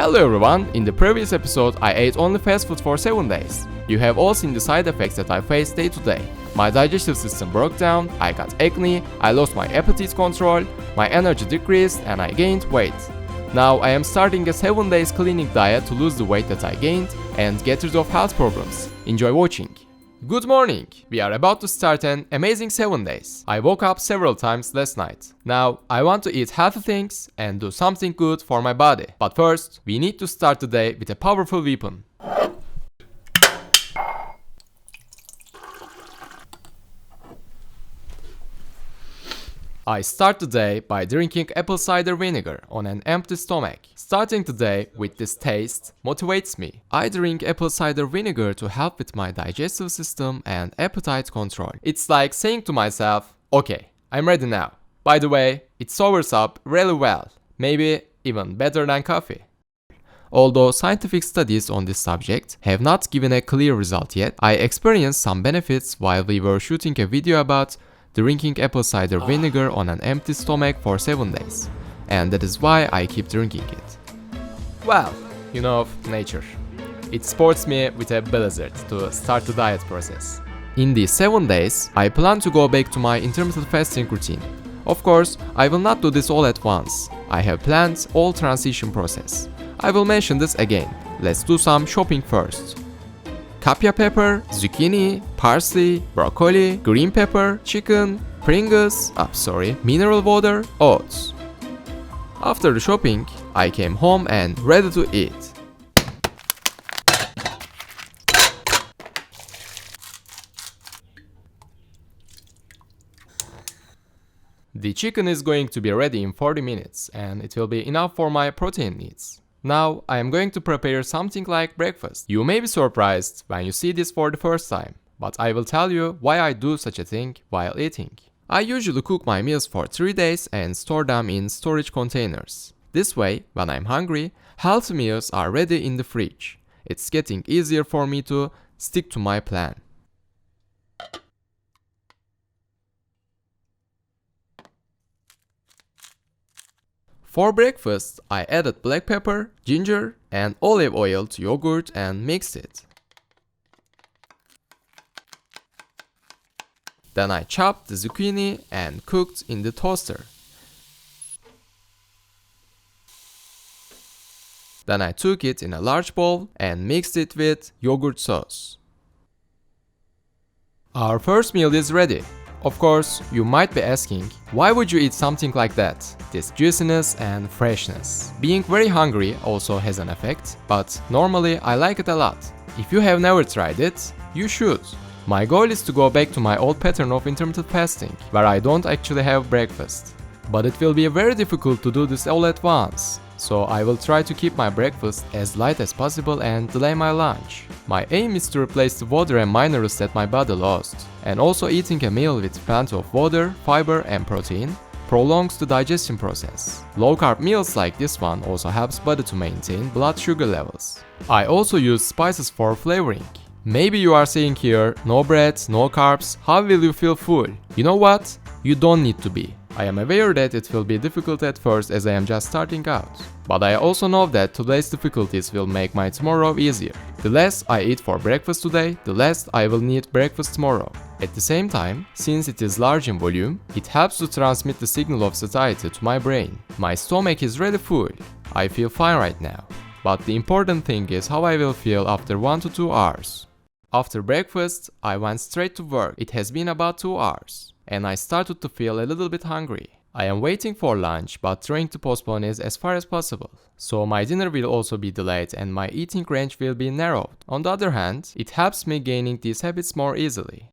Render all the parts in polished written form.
Hello everyone, in the previous episode I ate only fast food for 7 days. You have all seen the side effects that I face day to day. My digestive system broke down, I got acne, I lost my appetite control, my energy decreased and I gained weight. Now I am starting a 7 days cleaning diet to lose the weight that I gained and get rid of health problems. Enjoy watching. Good morning! We are about to start an amazing 7 days. I woke up several times last night. Now, I want to eat healthy things and do something good for my body. But first, we need to start the day with a powerful weapon. I start the day by drinking apple cider vinegar on an empty stomach. Starting the day with this taste motivates me. I drink apple cider vinegar to help with my digestive system and appetite control. It's like saying to myself, okay, I'm ready now. By the way, it sobers up really well, maybe even better than coffee. Although scientific studies on this subject have not given a clear result yet, I experienced some benefits while we were shooting a video about drinking apple cider vinegar on an empty stomach for 7 days. And that is why I keep drinking it. Well, you know, nature. It sports me with a blizzard to start the diet process. In these 7 days, I plan to go back to my intermittent fasting routine. Of course, I will not do this all at once. I have planned all transition process. I will mention this again. Let's do some shopping first. Kapya pepper, zucchini, parsley, broccoli, green pepper, chicken, Pringles, mineral water, oats. After the shopping, I came home and ready to eat. The chicken is going to be ready in 40 minutes and it will be enough for my protein needs. Now, I am going to prepare something like breakfast. You may be surprised when you see this for the first time, but I will tell you why I do such a thing while eating. I usually cook my meals for 3 days and store them in storage containers. This way, when I'm hungry, healthy meals are ready in the fridge. It's getting easier for me to stick to my plan. For breakfast, I added black pepper, ginger, and olive oil to yogurt and mixed it. Then I chopped the zucchini and cooked in the toaster. Then I took it in a large bowl and mixed it with yogurt sauce. Our first meal is ready. Of course, you might be asking, why would you eat something like that? This juiciness and freshness. Being very hungry also has an effect, but normally I like it a lot. If you have never tried it, you should. My goal is to go back to my old pattern of intermittent fasting, where I don't actually have breakfast. But it will be very difficult to do this all at once. So I will try to keep my breakfast as light as possible and delay my lunch. My aim is to replace the water and minerals that my body lost. And also eating a meal with plenty of water, fiber and protein prolongs the digestion process. Low-carb meals like this one also helps body to maintain blood sugar levels. I also use spices for flavoring. Maybe you are saying here, no bread, no carbs, how will you feel full? You know what? You don't need to be. I am aware that it will be difficult at first as I am just starting out. But I also know that today's difficulties will make my tomorrow easier. The less I eat for breakfast today, the less I will need breakfast tomorrow. At the same time, since it is large in volume, it helps to transmit the signal of satiety to my brain. My stomach is really full. I feel fine right now. But the important thing is how I will feel after 1 to 2 hours. After breakfast, I went straight to work. It has been about 2 hours. And I started to feel a little bit hungry. I am waiting for lunch but trying to postpone it as far as possible. So my dinner will also be delayed and my eating range will be narrowed. On the other hand, it helps me gaining these habits more easily.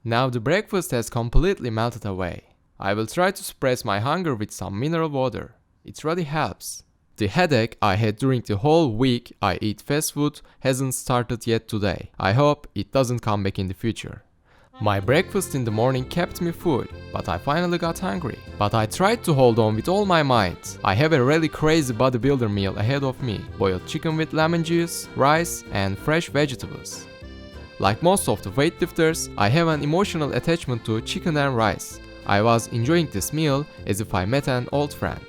Now the breakfast has completely melted away. I will try to suppress my hunger with some mineral water. It really helps. The headache I had during the whole week I eat fast food hasn't started yet today. I hope it doesn't come back in the future. My breakfast in the morning kept me full, but I finally got hungry. But I tried to hold on with all my might. I have a really crazy bodybuilder meal ahead of me. Boiled chicken with lemon juice, rice and fresh vegetables. Like most of the weightlifters, I have an emotional attachment to chicken and rice. I was enjoying this meal as if I met an old friend.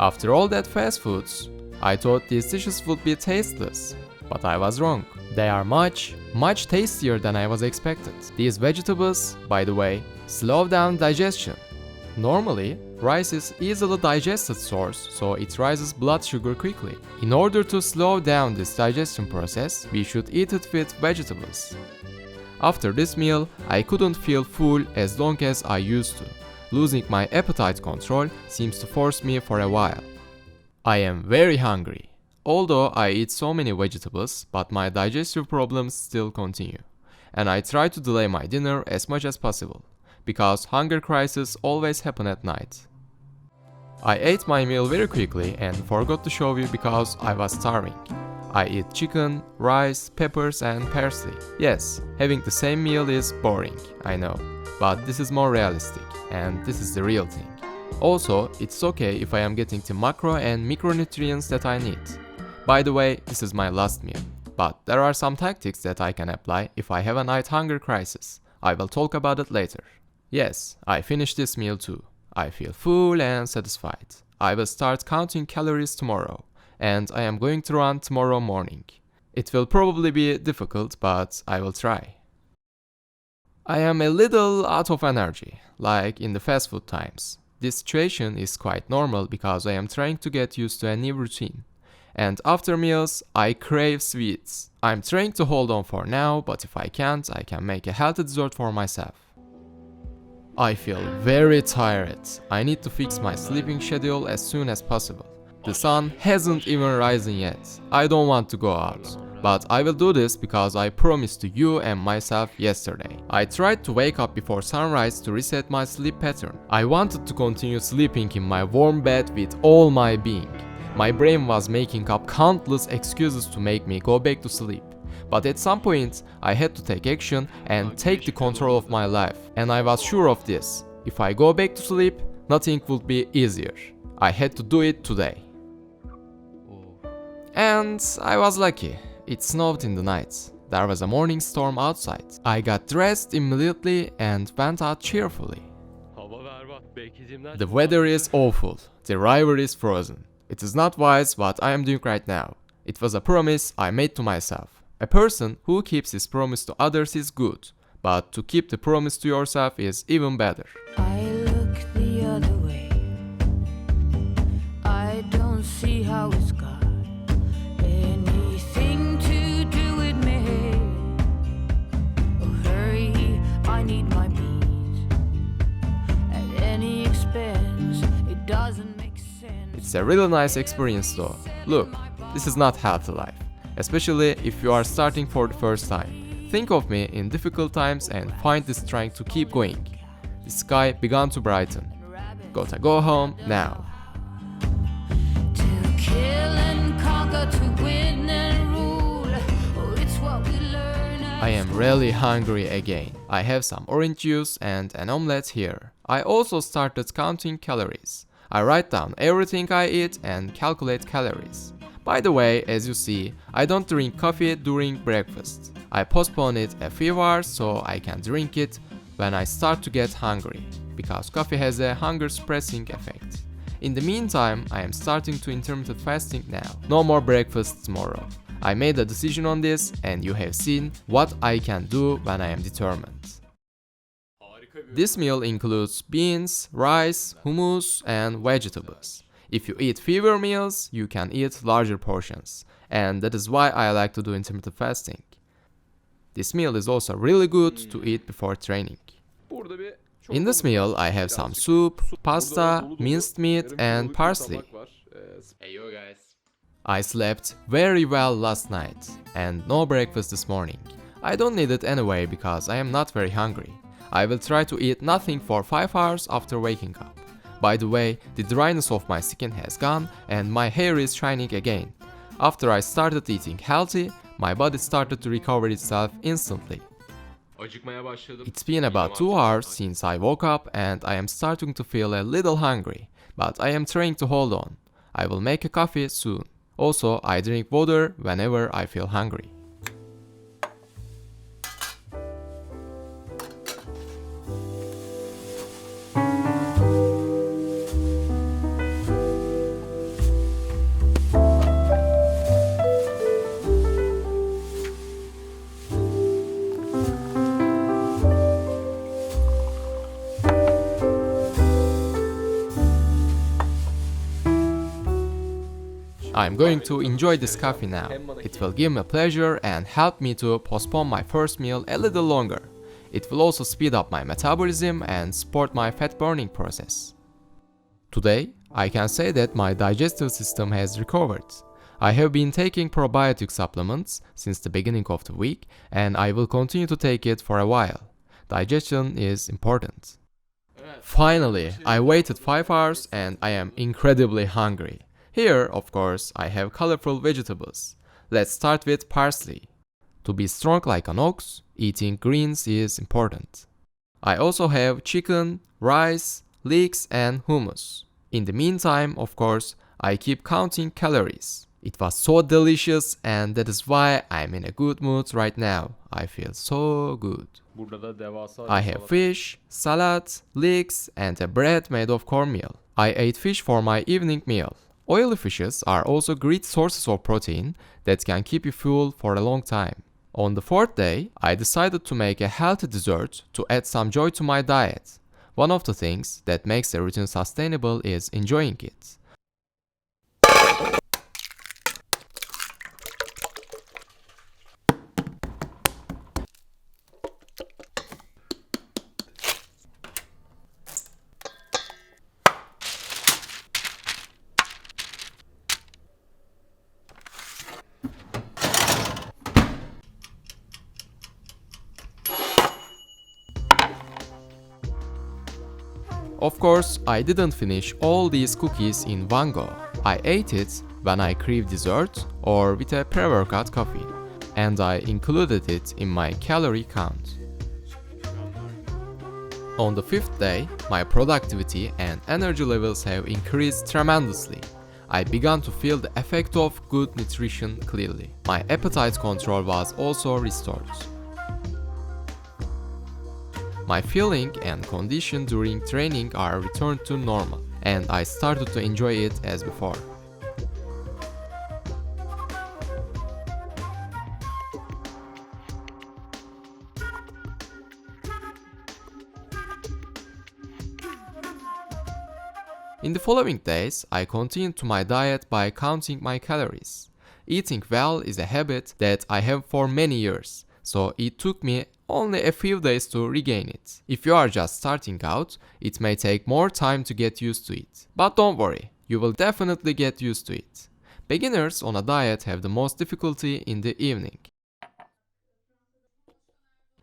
After all that fast foods, I thought these dishes would be tasteless, but I was wrong. They are much tastier than I was expected. These vegetables, by the way, slow down digestion. Normally, rice is easily digested source, so it rises blood sugar quickly. In order to slow down this digestion process, we should eat it with vegetables. After this meal, I couldn't feel full as long as I used to. Losing my appetite control seems to force me for a while. I am very hungry. Although I eat so many vegetables, but my digestive problems still continue. And I try to delay my dinner as much as possible, because hunger crises always happen at night. I ate my meal very quickly and forgot to show you because I was starving. I eat chicken, rice, peppers and parsley. Yes, having the same meal is boring, I know, but this is more realistic, and this is the real thing. Also, it's okay if I am getting the macro and micronutrients that I need. By the way, this is my last meal, but there are some tactics that I can apply if I have a night hunger crisis. I will talk about it later. Yes, I finished this meal too. I feel full and satisfied. I will start counting calories tomorrow, and I am going to run tomorrow morning. It will probably be difficult, but I will try. I am a little out of energy, like in the fast food times. This situation is quite normal because I am trying to get used to a new routine. And after meals, I crave sweets. I'm trying to hold on for now, but if I can't, I can make a healthy dessert for myself. I feel very tired. I need to fix my sleeping schedule as soon as possible. The sun hasn't even risen yet. I don't want to go out. But I will do this because I promised to you and myself yesterday. I tried to wake up before sunrise to reset my sleep pattern. I wanted to continue sleeping in my warm bed with all my being. My brain was making up countless excuses to make me go back to sleep. But at some point, I had to take action and take the control of my life. And I was sure of this. If I go back to sleep, nothing would be easier. I had to do it today. And I was lucky. It snowed in the night. There was a morning storm outside. I got dressed immediately and went out cheerfully. The weather is awful. The river is frozen. It is not wise what I am doing right now. It was a promise I made to myself. A person who keeps his promise to others is good, but to keep the promise to yourself is even better. I look the other way. I don't see how it's got anything to do with me. Oh, hurry, I need my beat. At any expense, it doesn't make sense. It's a really nice experience though. Look, this is not healthy life, especially if you are starting for the first time. Think of me in difficult times and find the strength to keep going. The sky began to brighten. Gotta go home now. To kill and conquer, to win and rule. Oh, it's what we learn. I am really hungry again. I have some orange juice and an omelette here. I also started counting calories. I write down everything I eat and calculate calories. By the way, as you see, I don't drink coffee during breakfast. I postpone it a few hours so I can drink it when I start to get hungry, because coffee has a hunger-suppressing effect. In the meantime, I am starting to intermittent fasting now. No more breakfast tomorrow. I made a decision on this and you have seen what I can do when I am determined. This meal includes beans, rice, hummus, and vegetables. If you eat fewer meals, you can eat larger portions, and that is why I like to do intermittent fasting. This meal is also really good to eat before training. In this meal, I have some soup, pasta, minced meat, and parsley. Hey yo guys. I slept very well last night, and no breakfast this morning. I don't need it anyway because I am not very hungry. I will try to eat nothing for 5 hours after waking up. By the way, the dryness of my skin has gone and my hair is shining again. After I started eating healthy, my body started to recover itself instantly. It's been about 2 hours since I woke up and I am starting to feel a little hungry, but I am trying to hold on. I will make a coffee soon. Also, I drink water whenever I feel hungry. I'm going to enjoy this coffee now. It will give me pleasure and help me to postpone my first meal a little longer. It will also speed up my metabolism and support my fat burning process. Today, I can say that my digestive system has recovered. I have been taking probiotic supplements since the beginning of the week, and I will continue to take it for a while. Digestion is important. Finally, I waited 5 hours and I am incredibly hungry. Here, of course, I have colorful vegetables. Let's start with parsley. To be strong like an ox, eating greens is important. I also have chicken, rice, leeks, and hummus. In the meantime, of course, I keep counting calories. It was so delicious and that is why I'm in a good mood right now. I feel so good. I have fish, salad, leeks, and a bread made of cornmeal. I ate fish for my evening meal. Oily fishes are also great sources of protein that can keep you full for a long time. On the 4th day, I decided to make a healthy dessert to add some joy to my diet. One of the things that makes a routine sustainable is enjoying it. Of course, I didn't finish all these cookies in one go. I ate it when I craved dessert or with a pre-workout coffee, and I included it in my calorie count. On the 5th day, my productivity and energy levels have increased tremendously. I began to feel the effect of good nutrition clearly. My appetite control was also restored. My feeling and condition during training are returned to normal, and I started to enjoy it as before. In the following days, I continued to my diet by counting my calories. Eating well is a habit that I have for many years, so it took me only a few days to regain it. If you are just starting out, it may take more time to get used to it. But don't worry, you will definitely get used to it. Beginners on a diet have the most difficulty in the evening.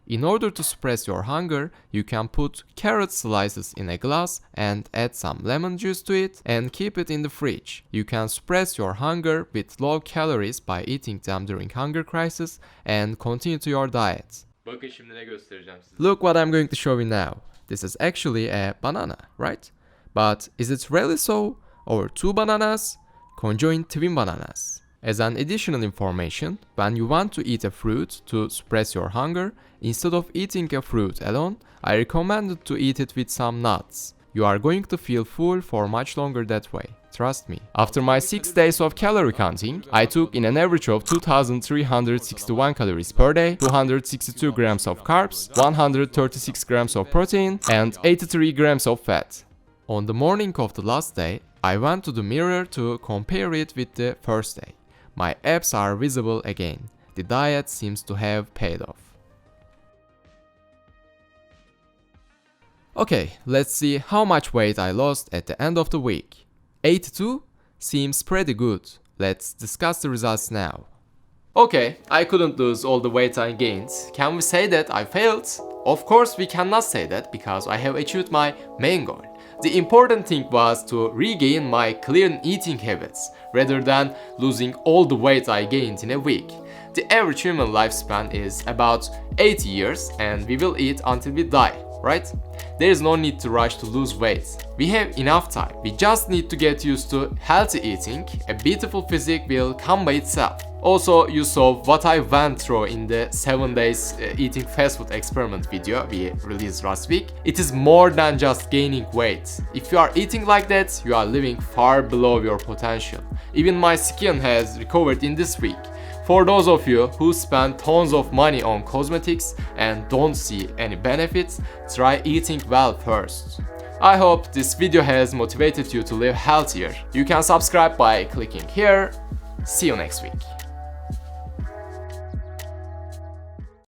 In order to suppress your hunger, you can put carrot slices in a glass and add some lemon juice to it and keep it in the fridge. You can suppress your hunger with low calories by eating them during hunger crisis and continue to your diet. Bakın şimdi ne göstereceğim size. Look what I'm going to show you now. This is actually a banana, right? But is it really so? Or two bananas? Conjoined twin bananas. As an additional information, when you want to eat a fruit to suppress your hunger, instead of eating a fruit alone, I recommend to eat it with some nuts. You are going to feel full for much longer that way. Trust me. After my 6 days of calorie counting, I took in an average of 2,361 calories per day, 262 grams of carbs, 136 grams of protein, and 83 grams of fat. On the morning of the last day, I went to the mirror to compare it with the first day. My abs are visible again. The diet seems to have paid off. Okay, let's see how much weight I lost at the end of the week. 82 seems pretty good. Let's discuss the results now. Okay, I couldn't lose all the weight I gained. Can we say that I failed? Of course we cannot say that because I have achieved my main goal. The important thing was to regain my clean eating habits rather than losing all the weight I gained in a week. The average human lifespan is about 80 years and we will eat until we die, right? There is no need to rush to lose weight. We have enough time. We just need to get used to healthy eating. A beautiful physique will come by itself. Also, you saw what I went through in the 7 days eating fast food experiment video we released last week. It is more than just gaining weight. If you are eating like that, you are living far below your potential. Even my skin has recovered in this week. For those of you who spend tons of money on cosmetics and don't see any benefits, try eating well first. I hope this video has motivated you to live healthier. You can subscribe by clicking here. See you next week.